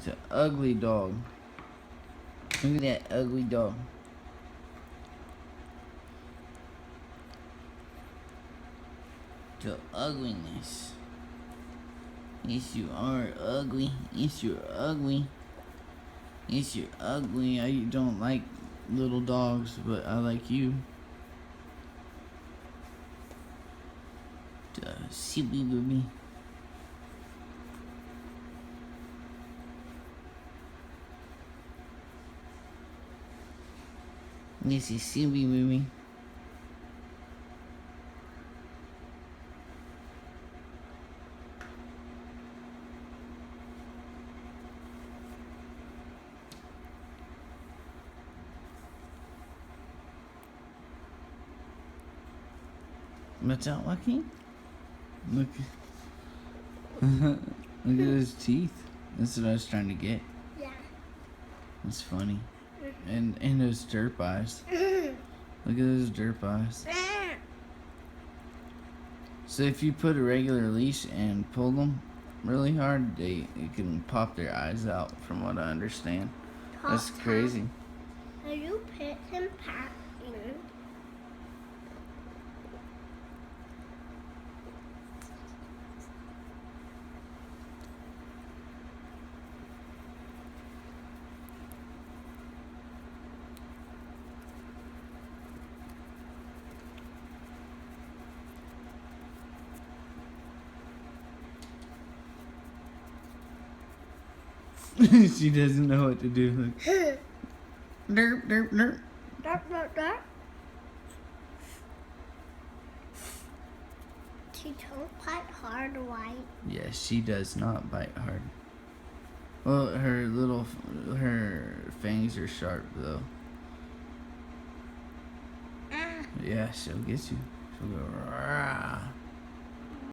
It's an ugly dog. Look at that ugly dog. The ugliness. Yes, you are ugly. Yes, you're ugly. Yes, you're ugly. I don't like little dogs, but I like you. The silly baby. This is silly baby. What's out, Lucky? Look. Look at his teeth. That's what I was trying to get. Yeah. That's funny. And those derp eyes. Look at those derp eyes. So if you put a regular leash and pull them really hard, it can pop their eyes out, from what I understand. That's crazy. Are you pet him packing? She doesn't know what to do. Look. Derp, derp, derp. Derp, derp, derp. She don't bite hard, right? Yeah, she does not bite hard. Well, her fangs are sharp though. Yeah, she'll get you. She'll go rah.